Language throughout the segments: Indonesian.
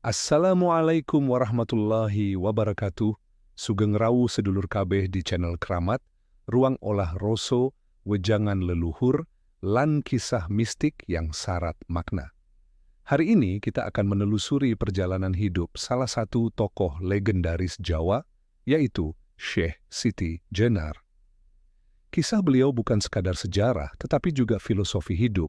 Assalamualaikum warahmatullahi wabarakatuh. Sugeng Rawu sedulur kabeh di channel Kramat, ruang olah rasa, wejangan leluhur, lan kisah mistik yang syarat makna. Hari ini kita akan menelusuri perjalanan hidup salah satu tokoh legendaris Jawa, yaitu Syekh Siti Jenar. Kisah beliau bukan sekadar sejarah, tetapi juga filosofi hidup,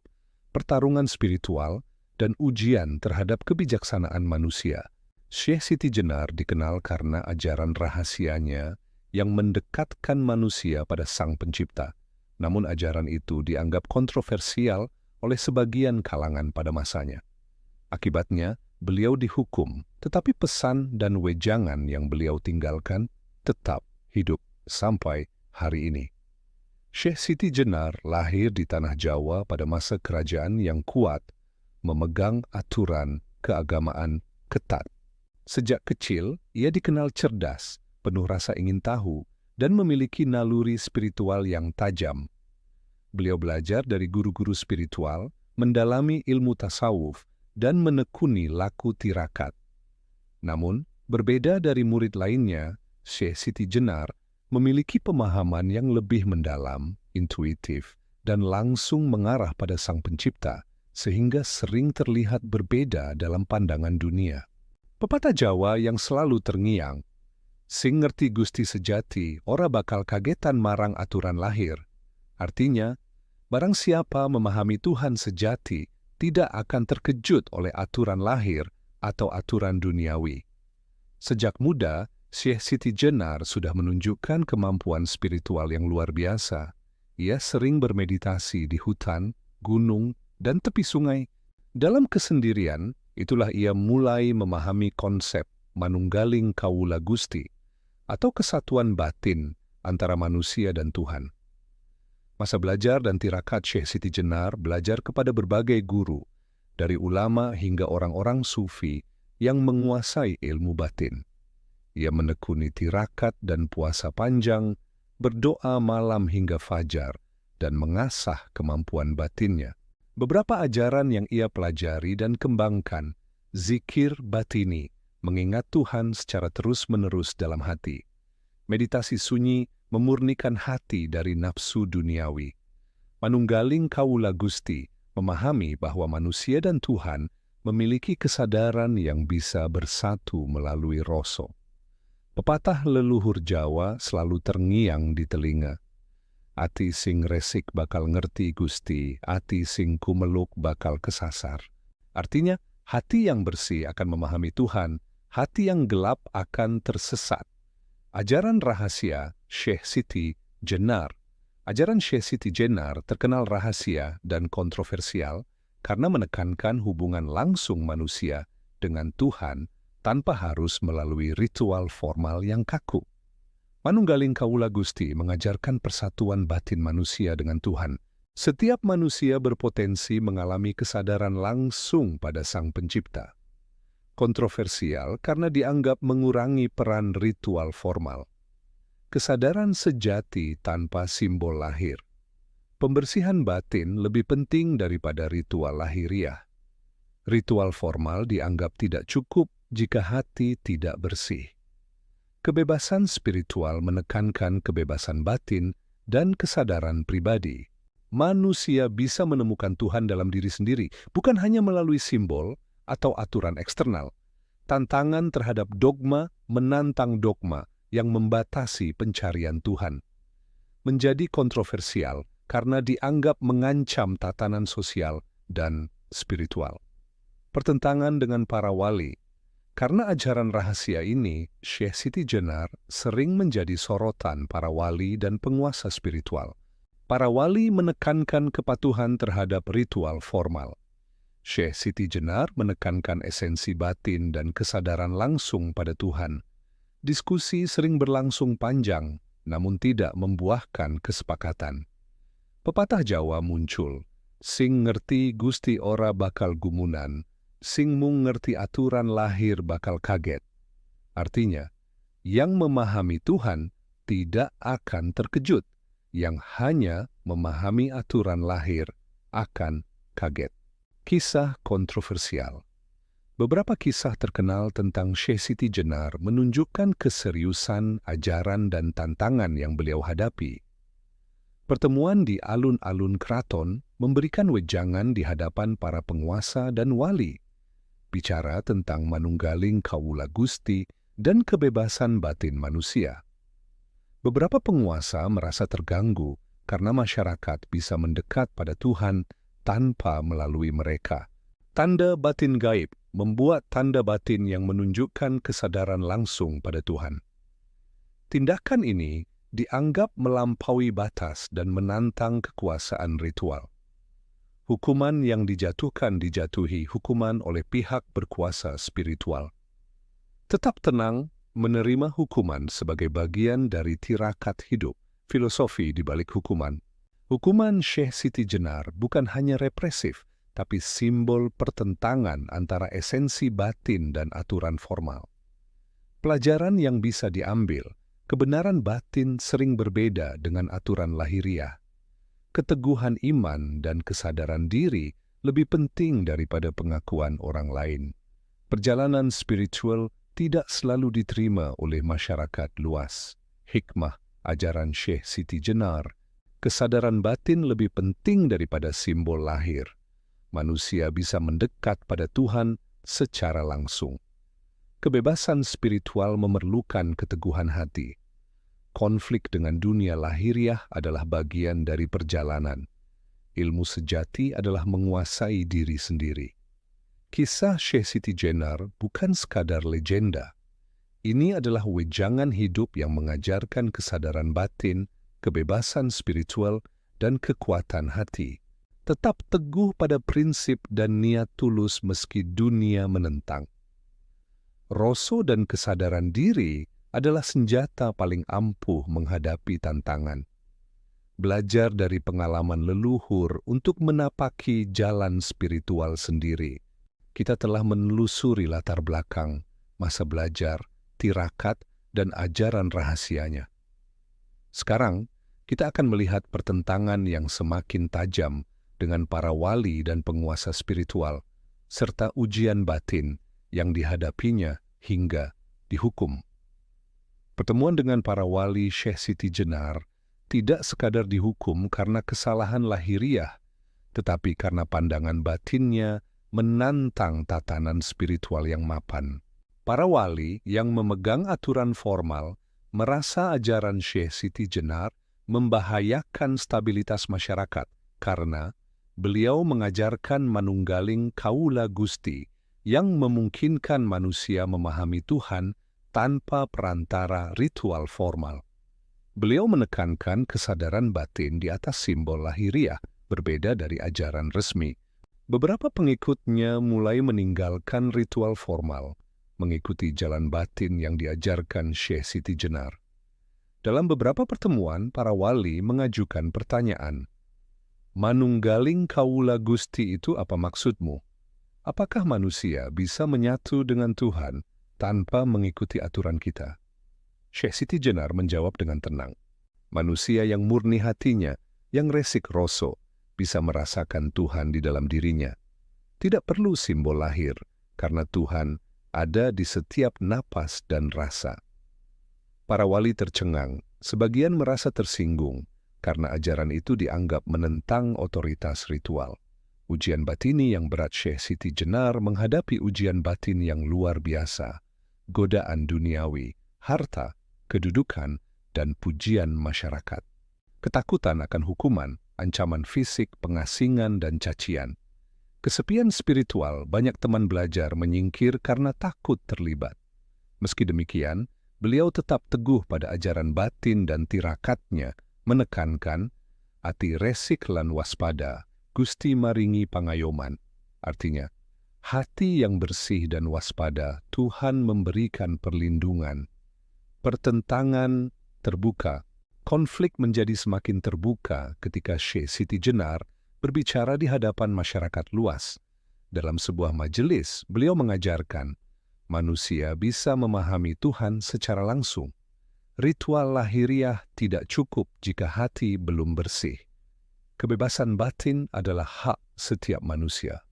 pertarungan spiritual, dan ujian terhadap kebijaksanaan manusia. Syekh Siti Jenar dikenal karena ajaran rahasianya yang mendekatkan manusia pada Sang Pencipta. Namun ajaran itu dianggap kontroversial oleh sebagian kalangan pada masanya. Akibatnya, beliau dihukum, tetapi pesan dan wejangan yang beliau tinggalkan tetap hidup sampai hari ini. Syekh Siti Jenar lahir di tanah Jawa pada masa kerajaan yang kuat, memegang aturan keagamaan ketat. Sejak kecil, ia dikenal cerdas, penuh rasa ingin tahu, dan memiliki naluri spiritual yang tajam. Beliau belajar dari guru-guru spiritual, mendalami ilmu tasawuf, dan menekuni laku tirakat. Namun, berbeda dari murid lainnya, Syekh Siti Jenar memiliki pemahaman yang lebih mendalam, intuitif, dan langsung mengarah pada Sang Pencipta, sehingga sering terlihat berbeda dalam pandangan dunia. Pepatah Jawa yang selalu terngiang, "Sing ngerti Gusti sejati, ora bakal kagetan marang aturan lahir." Artinya, barang siapa memahami Tuhan sejati, tidak akan terkejut oleh aturan lahir atau aturan duniawi. Sejak muda, Syekh Siti Jenar sudah menunjukkan kemampuan spiritual yang luar biasa. Ia sering bermeditasi di hutan, gunung, dan tepi sungai. Dalam kesendirian, itulah ia mulai memahami konsep manunggaling kawula Gusti, atau kesatuan batin antara manusia dan Tuhan. Masa belajar dan tirakat Syekh Siti Jenar belajar kepada berbagai guru, dari ulama hingga orang-orang sufi yang menguasai ilmu batin. Ia menekuni tirakat dan puasa panjang, berdoa malam hingga fajar, dan mengasah kemampuan batinnya. Beberapa ajaran yang ia pelajari dan kembangkan, zikir batini, mengingat Tuhan secara terus-menerus dalam hati. Meditasi sunyi, memurnikan hati dari nafsu duniawi. Manunggaling kawula Gusti, memahami bahwa manusia dan Tuhan memiliki kesadaran yang bisa bersatu melalui rasa. Pepatah leluhur Jawa selalu terngiang di telinga. Ati sing resik bakal ngerti Gusti, ati sing kumeluk bakal kesasar. Artinya, hati yang bersih akan memahami Tuhan, hati yang gelap akan tersesat. Ajaran rahasia Syekh Siti Jenar. Ajaran Syekh Siti Jenar terkenal rahasia dan kontroversial karena menekankan hubungan langsung manusia dengan Tuhan tanpa harus melalui ritual formal yang kaku. Manunggaling kawula Gusti mengajarkan persatuan batin manusia dengan Tuhan. Setiap manusia berpotensi mengalami kesadaran langsung pada Sang Pencipta. Kontroversial karena dianggap mengurangi peran ritual formal. Kesadaran sejati tanpa simbol lahir. Pembersihan batin lebih penting daripada ritual lahiriah. Ritual formal dianggap tidak cukup jika hati tidak bersih. Kebebasan spiritual menekankan kebebasan batin dan kesadaran pribadi. Manusia bisa menemukan Tuhan dalam diri sendiri, bukan hanya melalui simbol atau aturan eksternal. Tantangan terhadap dogma menantang dogma yang membatasi pencarian Tuhan. Menjadi kontroversial karena dianggap mengancam tatanan sosial dan spiritual. Pertentangan dengan para wali. Karena ajaran rahasia ini, Syekh Siti Jenar sering menjadi sorotan para wali dan penguasa spiritual. Para wali menekankan kepatuhan terhadap ritual formal. Syekh Siti Jenar menekankan esensi batin dan kesadaran langsung pada Tuhan. Diskusi sering berlangsung panjang, namun tidak membuahkan kesepakatan. Pepatah Jawa muncul, "Sing ngerti Gusti ora bakal gumunan, sing mung ngerti aturan lahir bakal kaget." Artinya, yang memahami Tuhan tidak akan terkejut, yang hanya memahami aturan lahir akan kaget. Kisah kontroversial. Beberapa kisah terkenal tentang Syekh Siti Jenar menunjukkan keseriusan, ajaran, dan tantangan yang beliau hadapi. Pertemuan di alun-alun keraton memberikan wejangan di hadapan para penguasa dan wali, bicara tentang manunggaling Kawula Gusti dan kebebasan batin manusia. Beberapa penguasa merasa terganggu karena masyarakat bisa mendekat pada Tuhan tanpa melalui mereka. Tanda batin gaib membuat tanda batin yang menunjukkan kesadaran langsung pada Tuhan. Tindakan ini dianggap melampaui batas dan menantang kekuasaan ritual. Hukuman yang dijatuhi hukuman oleh pihak berkuasa spiritual. Tetap tenang, menerima hukuman sebagai bagian dari tirakat hidup, filosofi di balik hukuman. Hukuman Syekh Siti Jenar bukan hanya represif, tapi simbol pertentangan antara esensi batin dan aturan formal. Pelajaran yang bisa diambil, kebenaran batin sering berbeda dengan aturan lahiriah. Keteguhan iman dan kesadaran diri lebih penting daripada pengakuan orang lain. Perjalanan spiritual tidak selalu diterima oleh masyarakat luas. Hikmah ajaran Syekh Siti Jenar, kesadaran batin lebih penting daripada simbol lahir. Manusia bisa mendekat pada Tuhan secara langsung. Kebebasan spiritual memerlukan keteguhan hati. Konflik dengan dunia lahiriah adalah bagian dari perjalanan. Ilmu sejati adalah menguasai diri sendiri. Kisah Syekh Siti Jenar bukan sekadar legenda. Ini adalah wejangan hidup yang mengajarkan kesadaran batin, kebebasan spiritual, dan kekuatan hati. Tetap teguh pada prinsip dan niat tulus meski dunia menentang. Rasa dan kesadaran diri adalah senjata paling ampuh menghadapi tantangan. Belajar dari pengalaman leluhur untuk menapaki jalan spiritual sendiri. Kita telah menelusuri latar belakang, masa belajar, tirakat, dan ajaran rahasianya. Sekarang, kita akan melihat pertentangan yang semakin tajam dengan para wali dan penguasa spiritual, serta ujian batin yang dihadapinya hingga dihukum. Pertemuan dengan para wali Syekh Siti Jenar tidak sekadar dihukum karena kesalahan lahiriah, tetapi karena pandangan batinnya menantang tatanan spiritual yang mapan. Para wali yang memegang aturan formal merasa ajaran Syekh Siti Jenar membahayakan stabilitas masyarakat karena beliau mengajarkan manunggaling Kawula Gusti yang memungkinkan manusia memahami Tuhan tanpa perantara ritual formal. Beliau menekankan kesadaran batin di atas simbol lahiriah, berbeda dari ajaran resmi. Beberapa pengikutnya mulai meninggalkan ritual formal, mengikuti jalan batin yang diajarkan Syekh Siti Jenar. Dalam beberapa pertemuan, para wali mengajukan pertanyaan, "Manunggaling Kawula Gusti itu apa maksudmu? Apakah manusia bisa menyatu dengan Tuhan tanpa mengikuti aturan kita?" Syekh Siti Jenar menjawab dengan tenang, "Manusia yang murni hatinya, yang resik rasa, bisa merasakan Tuhan di dalam dirinya. Tidak perlu simbol lahir, karena Tuhan ada di setiap napas dan rasa." Para wali tercengang, sebagian merasa tersinggung, karena ajaran itu dianggap menentang otoritas ritual. Ujian batini yang berat Syekh Siti Jenar menghadapi ujian batin yang luar biasa, godaan duniawi, harta, kedudukan, dan pujian masyarakat. Ketakutan akan hukuman, ancaman fisik, pengasingan, dan cacian. Kesepian spiritual, banyak teman belajar menyingkir karena takut terlibat. Meski demikian, beliau tetap teguh pada ajaran batin dan tirakatnya, menekankan, "Ati resik lan waspada, Gusti maringi pangayoman." Artinya, hati yang bersih dan waspada, Tuhan memberikan perlindungan. Pertentangan terbuka. Konflik menjadi semakin terbuka ketika Syekh Siti Jenar berbicara di hadapan masyarakat luas. Dalam sebuah majelis, beliau mengajarkan, manusia bisa memahami Tuhan secara langsung. Ritual lahiriah tidak cukup jika hati belum bersih. Kebebasan batin adalah hak setiap manusia.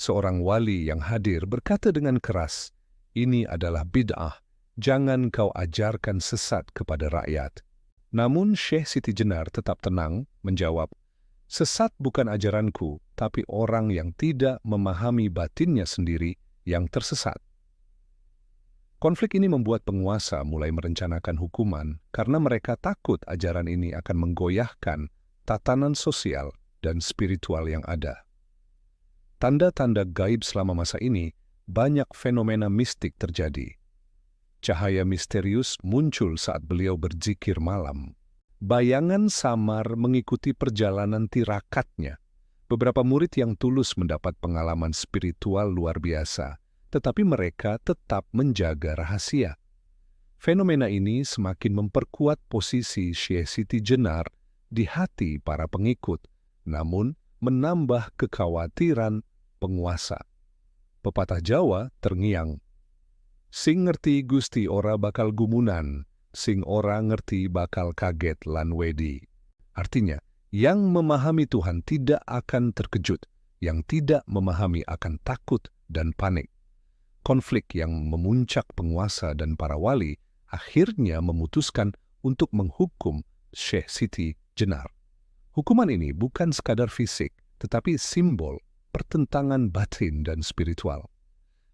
Seorang wali yang hadir berkata dengan keras, "Ini adalah bid'ah, jangan kau ajarkan sesat kepada rakyat." Namun Syekh Siti Jenar tetap tenang, menjawab, "Sesat bukan ajaranku, tapi orang yang tidak memahami batinnya sendiri yang tersesat." Konflik ini membuat penguasa mulai merencanakan hukuman karena mereka takut ajaran ini akan menggoyahkan tatanan sosial dan spiritual yang ada. Tanda-tanda gaib selama masa ini, banyak fenomena mistik terjadi. Cahaya misterius muncul saat beliau berzikir malam. Bayangan samar mengikuti perjalanan tirakatnya. Beberapa murid yang tulus mendapat pengalaman spiritual luar biasa, tetapi mereka tetap menjaga rahasia. Fenomena ini semakin memperkuat posisi Syekh Siti Jenar di hati para pengikut, namun menambah kekhawatiran penguasa. Pepatah Jawa terngiang, "Sing ngerti Gusti ora bakal gumunan, sing ora ngerti bakal kaget lan wedi." Artinya, yang memahami Tuhan tidak akan terkejut, yang tidak memahami akan takut dan panik. Konflik yang memuncak penguasa dan para wali akhirnya memutuskan untuk menghukum Syekh Siti Jenar. Hukuman ini bukan sekadar fisik, tetapi simbol pertentangan batin dan spiritual.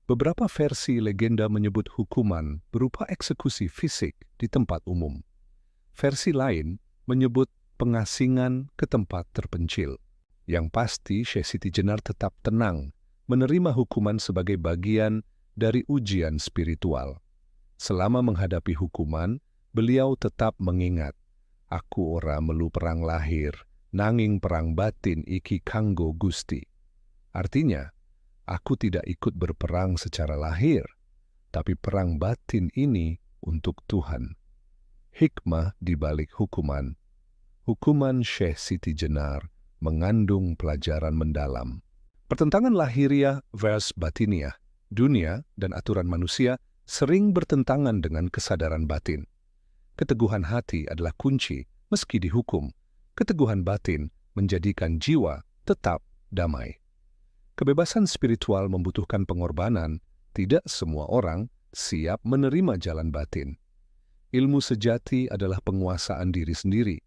Beberapa versi legenda menyebut hukuman berupa eksekusi fisik di tempat umum. Versi lain menyebut pengasingan ke tempat terpencil. Yang pasti, Syekh Siti Jenar tetap tenang, menerima hukuman sebagai bagian dari ujian spiritual. Selama menghadapi hukuman, beliau tetap mengingat, "Aku ora melu perang lahir, nanging perang batin iki kanggo Gusti." Artinya, aku tidak ikut berperang secara lahir, tapi perang batin ini untuk Tuhan. Hikmah di balik hukuman. Hukuman Syekh Siti Jenar mengandung pelajaran mendalam. Pertentangan lahiriah versus batiniah, dunia dan aturan manusia sering bertentangan dengan kesadaran batin. Keteguhan hati adalah kunci meski dihukum. Keteguhan batin menjadikan jiwa tetap damai. Kebebasan spiritual membutuhkan pengorbanan. Tidak semua orang siap menerima jalan batin. Ilmu sejati adalah penguasaan diri sendiri,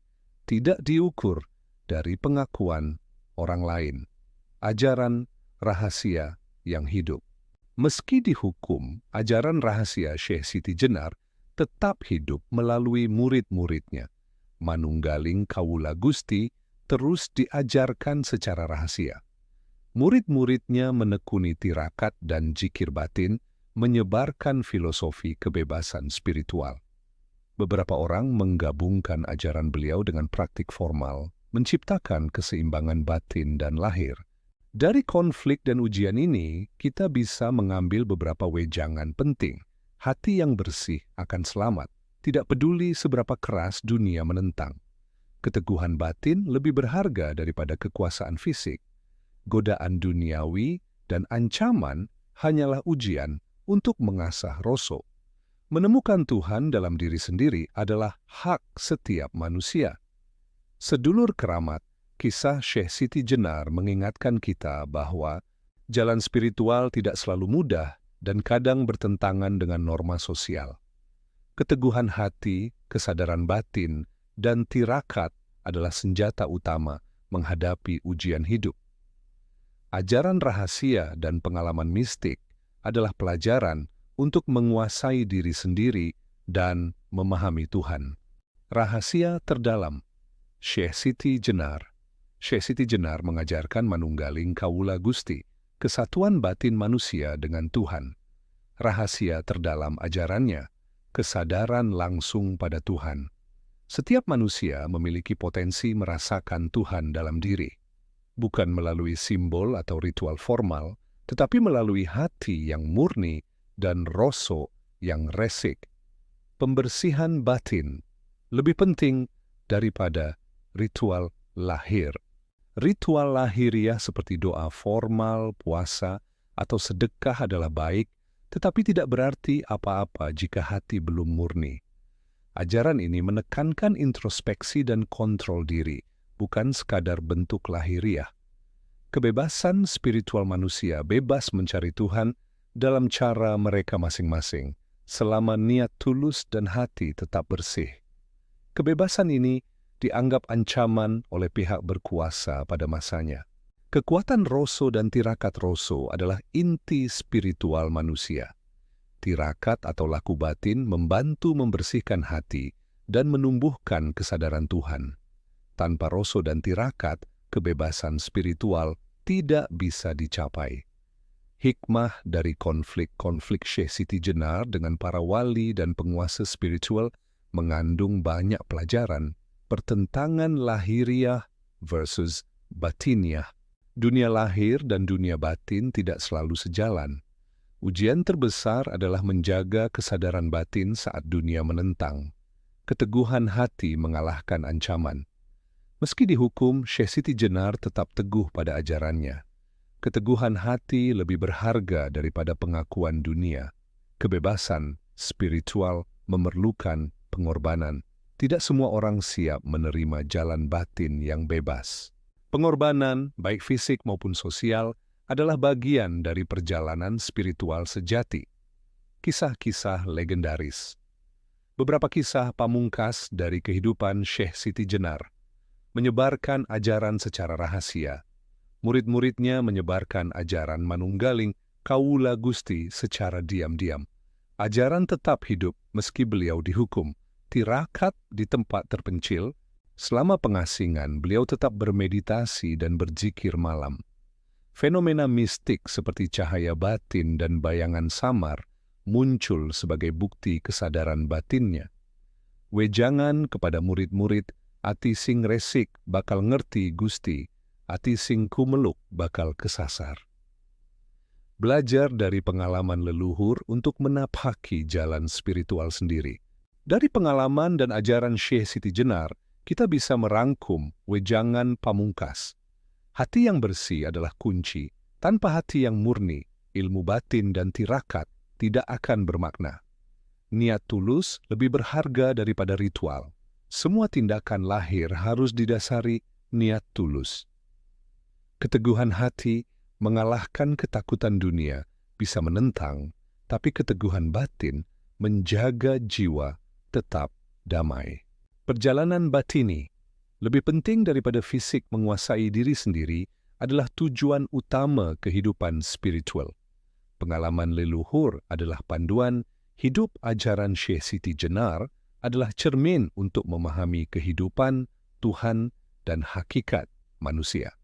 tidak diukur dari pengakuan orang lain. Ajaran rahasia yang hidup. Meski dihukum, ajaran rahasia Syekh Siti Jenar tetap hidup melalui murid-muridnya. Manunggaling Kawula Gusti terus diajarkan secara rahasia. Murid-muridnya menekuni tirakat dan zikir batin, menyebarkan filosofi kebebasan spiritual. Beberapa orang menggabungkan ajaran beliau dengan praktik formal, menciptakan keseimbangan batin dan lahir. Dari konflik dan ujian ini, kita bisa mengambil beberapa wejangan penting. Hati yang bersih akan selamat, tidak peduli seberapa keras dunia menentang. Keteguhan batin lebih berharga daripada kekuasaan fisik. Godaan duniawi dan ancaman hanyalah ujian untuk mengasah roso. Menemukan Tuhan dalam diri sendiri adalah hak setiap manusia. Sedulur keramat, kisah Syekh Siti Jenar mengingatkan kita bahwa jalan spiritual tidak selalu mudah dan kadang bertentangan dengan norma sosial. Keteguhan hati, kesadaran batin, dan tirakat adalah senjata utama menghadapi ujian hidup. Ajaran rahasia dan pengalaman mistik adalah pelajaran untuk menguasai diri sendiri dan memahami Tuhan. Rahasia terdalam Syekh Siti Jenar. Syekh Siti Jenar mengajarkan manunggaling Kawula Gusti, kesatuan batin manusia dengan Tuhan. Rahasia terdalam ajarannya, kesadaran langsung pada Tuhan. Setiap manusia memiliki potensi merasakan Tuhan dalam diri. Bukan melalui simbol atau ritual formal, tetapi melalui hati yang murni dan roso yang resik. Pembersihan batin lebih penting daripada ritual lahir. Ritual lahiriah seperti doa formal, puasa, atau sedekah adalah baik, tetapi tidak berarti apa-apa jika hati belum murni. Ajaran ini menekankan introspeksi dan kontrol diri, bukan sekadar bentuk lahiriah. Kebebasan spiritual manusia bebas mencari Tuhan dalam cara mereka masing-masing, selama niat tulus dan hati tetap bersih. Kebebasan ini dianggap ancaman oleh pihak berkuasa pada masanya. Kekuatan Roso dan tirakat Roso adalah inti spiritual manusia. Tirakat atau laku batin membantu membersihkan hati dan menumbuhkan kesadaran Tuhan. Tanpa Roso dan tirakat, kebebasan spiritual tidak bisa dicapai. Hikmah dari konflik-konflik Syekh Siti Jenar dengan para wali dan penguasa spiritual mengandung banyak pelajaran, pertentangan lahiriah versus batiniah. Dunia lahir dan dunia batin tidak selalu sejalan. Ujian terbesar adalah menjaga kesadaran batin saat dunia menentang. Keteguhan hati mengalahkan ancaman. Meski dihukum, Syekh Siti Jenar tetap teguh pada ajarannya. Keteguhan hati lebih berharga daripada pengakuan dunia. Kebebasan spiritual memerlukan pengorbanan. Tidak semua orang siap menerima jalan batin yang bebas. Pengorbanan, baik fisik maupun sosial, adalah bagian dari perjalanan spiritual sejati. Kisah-kisah legendaris. Beberapa kisah pamungkas dari kehidupan Syekh Siti Jenar menyebarkan ajaran secara rahasia. Murid-muridnya menyebarkan ajaran Manunggaling Kawula Gusti secara diam-diam. Ajaran tetap hidup meski beliau dihukum. Tirakat di tempat terpencil. Selama pengasingan, beliau tetap bermeditasi dan berzikir malam. Fenomena mistik seperti cahaya batin dan bayangan samar muncul sebagai bukti kesadaran batinnya. Wejangan kepada murid-murid, ati sing resik bakal ngerti Gusti, ati sing kumeluk bakal kesasar. Belajar dari pengalaman leluhur untuk menaphaki jalan spiritual sendiri. Dari pengalaman dan ajaran Syekh Siti Jenar, kita bisa merangkum wejangan pamungkas. Hati yang bersih adalah kunci. Tanpa hati yang murni, ilmu batin dan tirakat tidak akan bermakna. Niat tulus lebih berharga daripada ritual. Semua tindakan lahir harus didasari niat tulus. Keteguhan hati mengalahkan ketakutan dunia bisa menentang, tapi keteguhan batin menjaga jiwa tetap damai. Perjalanan batini, lebih penting daripada fisik menguasai diri sendiri, adalah tujuan utama kehidupan spiritual. Pengalaman leluhur adalah panduan, hidup ajaran Syekh Siti Jenar adalah cermin untuk memahami kehidupan, Tuhan, dan hakikat manusia.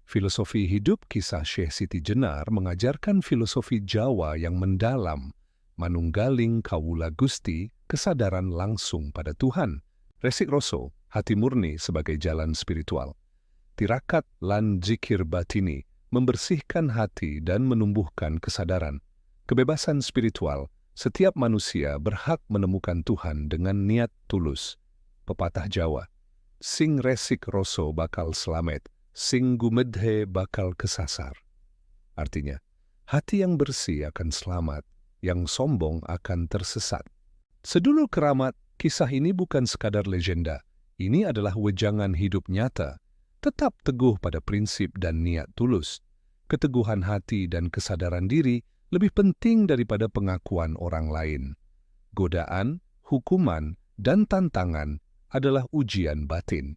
Filosofi hidup kisah Syekh Siti Jenar mengajarkan filosofi Jawa yang mendalam, Manunggaling Kawula Gusti, kesadaran langsung pada Tuhan. Resik Roso, hati murni sebagai jalan spiritual. Tirakat lan zikir batini, membersihkan hati dan menumbuhkan kesadaran. Kebebasan spiritual, setiap manusia berhak menemukan Tuhan dengan niat tulus. Pepatah Jawa, sing resik Roso bakal selamet, sing gumedhe bakal kesasar. Artinya, hati yang bersih akan selamat, yang sombong akan tersesat. Sedulur keramat, kisah ini bukan sekadar legenda. Ini adalah wejangan hidup nyata. Tetap teguh pada prinsip dan niat tulus. Keteguhan hati dan kesadaran diri lebih penting daripada pengakuan orang lain. Godaan, hukuman, dan tantangan adalah ujian batin.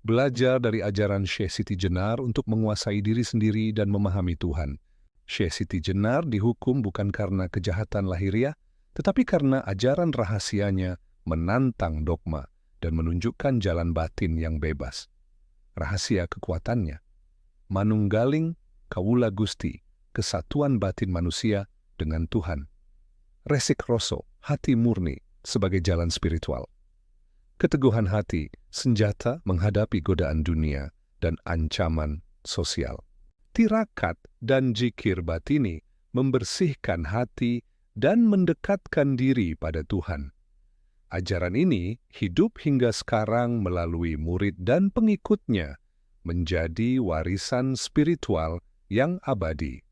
Belajar dari ajaran Syekh Siti Jenar untuk menguasai diri sendiri dan memahami Tuhan. Syekh Siti Jenar dihukum bukan karena kejahatan lahiriah, tetapi karena ajaran rahasianya menantang dogma dan menunjukkan jalan batin yang bebas. Rahasia kekuatannya, Manunggaling Kawula Gusti, kesatuan batin manusia dengan Tuhan. Resik Roso, hati murni sebagai jalan spiritual. Keteguhan hati, senjata menghadapi godaan dunia dan ancaman sosial. Tirakat dan zikir batini membersihkan hati dan mendekatkan diri pada Tuhan. Ajaran ini hidup hingga sekarang melalui murid dan pengikutnya, menjadi warisan spiritual yang abadi.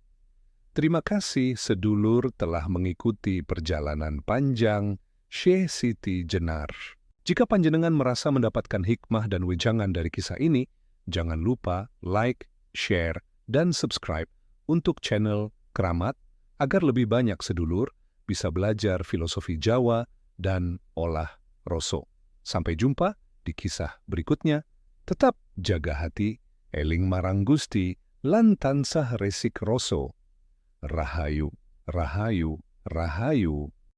Terima kasih sedulur telah mengikuti perjalanan panjang Syekh Siti Jenar. Jika panjenengan merasa mendapatkan hikmah dan wejangan dari kisah ini, jangan lupa like, share, dan subscribe untuk channel Kramat agar lebih banyak sedulur bisa belajar filosofi Jawa dan olah rasa. Sampai jumpa di kisah berikutnya. Tetap jaga hati, eling marang Gusti, lan tansah resik rasa. Rahayu, rahayu, rahayu.